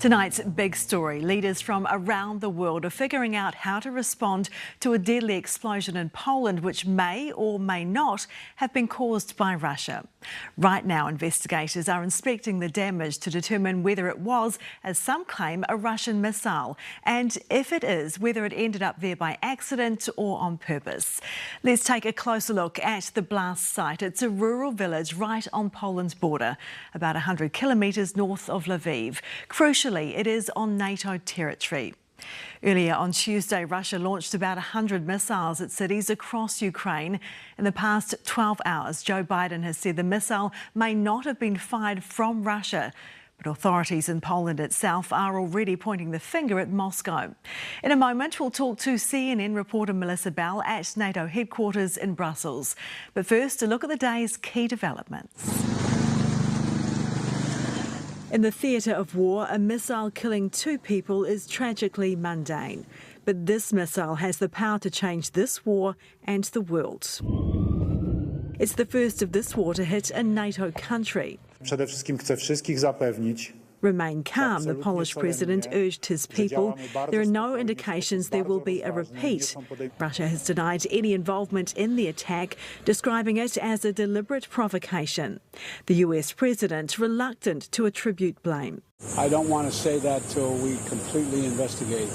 Tonight's big story. Leaders from around the world are figuring out how to respond to a deadly explosion in Poland, which may or may not have been caused by Russia. Right now, investigators are inspecting the damage to determine whether it was, as some claim, a Russian missile, and if it is, whether it ended up there by accident or on purpose. Let's take a closer look at the blast site. It's a rural village right on Poland's border, about 100 kilometres north of Lviv. Crucially, it is on NATO territory. Earlier on Tuesday, Russia launched about 100 missiles at cities across Ukraine. In the past 12 hours, Joe Biden has said the missile may not have been fired from Russia, but authorities in Poland itself are already pointing the finger at Moscow. In a moment, we'll talk to CNN reporter Melissa Bell at NATO Headquarters in Brussels. But first, a look at the day's key developments. In the theatre of war, a missile killing 2 people is tragically mundane. But this missile has the power to change this war and the world. It's the first of this war to hit a NATO country. Przede wszystkim chcę wszystkich zapewnić. Remain calm, the Polish president urged his people. There are no indications there will be a repeat. Russia has denied any involvement in the attack, describing it as a deliberate provocation. The US president reluctant to attribute blame. I don't want to say that till we completely investigate.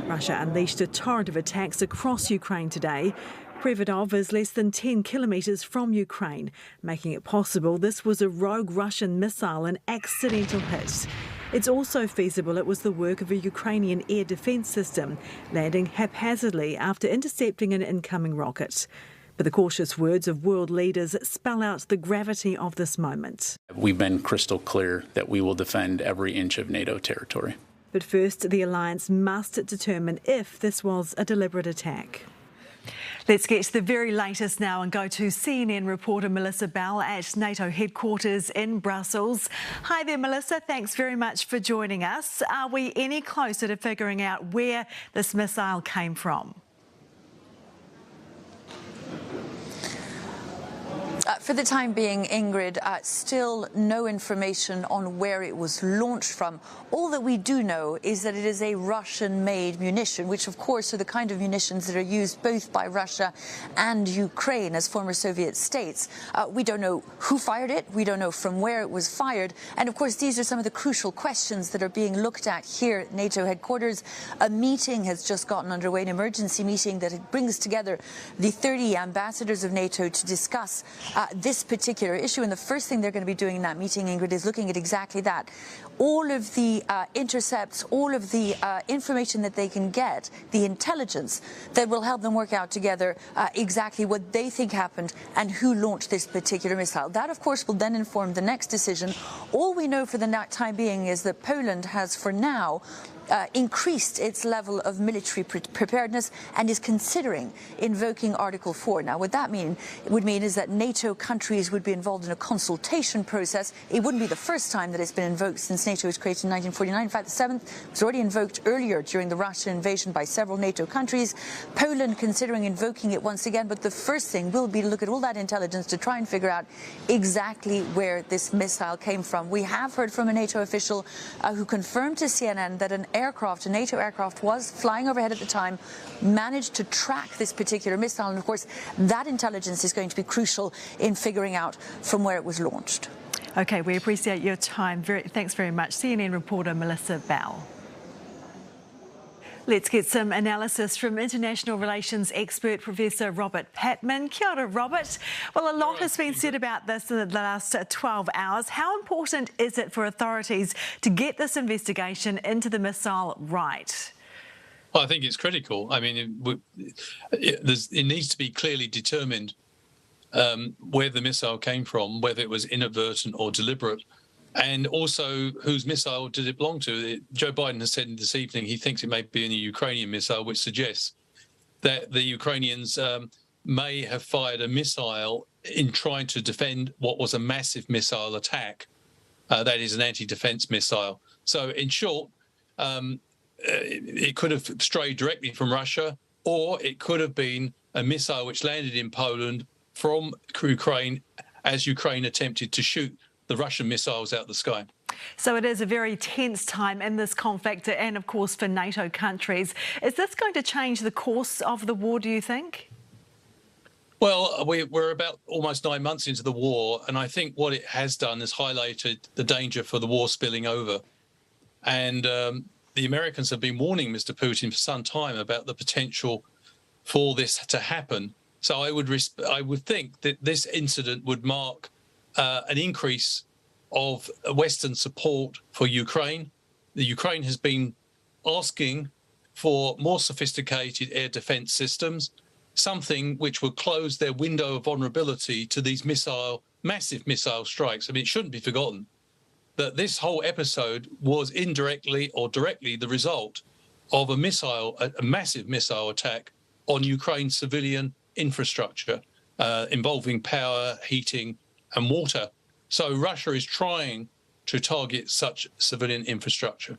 Russia unleashed a torrent of attacks across Ukraine today. Privedov is less than 10 kilometres from Ukraine, making it possible this was a rogue Russian missile, an accidental hit. It's also feasible it was the work of a Ukrainian air defence system, landing haphazardly after intercepting an incoming rocket. But the cautious words of world leaders spell out the gravity of this moment. We've been crystal clear that we will defend every inch of NATO territory. But first, the alliance must determine if this was a deliberate attack. Let's get to the very latest now and go to CNN reporter Melissa Bell at NATO Headquarters in Brussels. Hi there, Melissa. Thanks very much for joining us. Are we any closer to figuring out where this missile came from? For the time being, Ingrid, still no information on where it was launched from. All that we do know is that it is a Russian-made munition, which, of course, are the kind of munitions that are used both by Russia and Ukraine as former Soviet states. We don't know who fired it. We don't know from where it was fired. And, of course, these are some of the crucial questions that are being looked at here at NATO headquarters. A meeting has just gotten underway, an emergency meeting that brings together the 30 ambassadors of NATO to discuss this particular issue. And the first thing they're going to be doing in that meeting, Ingrid, is looking at exactly that. All of the intercepts, all of the information that they can get, the intelligence that will help them work out together exactly what they think happened and who launched this particular missile. That, of course, will then inform the next decision. All we know for the time being is that Poland has, for now, increased its level of military preparedness and is considering invoking Article 4. Now, what that would mean is that NATO countries would be involved in a consultation process. It wouldn't be the first time that it's been invoked since NATO was created in 1949. In fact, the 7th was already invoked earlier during the Russian invasion by several NATO countries. Poland considering invoking it once again, but the first thing will be to look at all that intelligence to try and figure out exactly where this missile came from. We have heard from a NATO official who confirmed to CNN that a NATO aircraft was flying overhead at the time, managed to track this particular missile. And, of course, that intelligence is going to be crucial in figuring out from where it was launched. OK, we appreciate your time. Thanks very much. CNN reporter Melissa Bell. Let's get some analysis from international relations expert Professor Robert Patman. Kia ora, Robert. Well, a lot has been said about this in the last 12 hours. How important is it for authorities to get this investigation into the missile right? Well, I think it's critical. I mean, it needs to be clearly determined where the missile came from, whether it was inadvertent or deliberate. And also, whose missile did it belong to? Joe Biden has said this evening he thinks it may be a Ukrainian missile, which suggests that the Ukrainians may have fired a missile in trying to defend what was a massive missile attack. That is an anti-defense missile. So, in short, it could have strayed directly from Russia, or it could have been a missile which landed in Poland from Ukraine as Ukraine attempted to shoot the Russian missiles out of the sky. So it is a very tense time in this conflict and, of course, for NATO countries. Is this going to change the course of the war, do you think? Well, we're about almost 9 months into the war, and I think what it has done is highlighted the danger for the war spilling over. And the Americans have been warning Mr. Putin for some time about the potential for this to happen. So I would think that this incident would mark an increase of Western support for Ukraine. The Ukraine has been asking for more sophisticated air defense systems, something which would close their window of vulnerability to these massive missile strikes. I mean, it shouldn't be forgotten that this whole episode was indirectly or directly the result of a massive missile attack on Ukraine's civilian infrastructure, involving power, heating, and water. So Russia is trying to target such civilian infrastructure.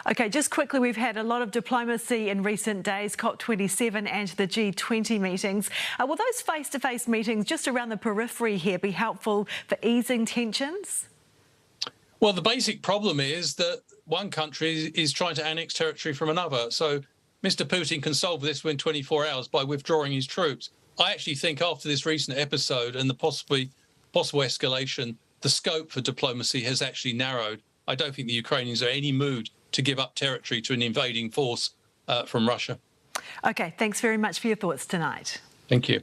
OK, just quickly, we've had a lot of diplomacy in recent days, COP27 and the G20 meetings. Will those face-to-face meetings just around the periphery here be helpful for easing tensions? Well, the basic problem is that one country is trying to annex territory from another. So Mr. Putin can solve this within 24 hours by withdrawing his troops. I actually think after this recent episode and the possible escalation, the scope for diplomacy has actually narrowed. I don't think the Ukrainians are in any mood to give up territory to an invading force from Russia. OK, thanks very much for your thoughts tonight. Thank you.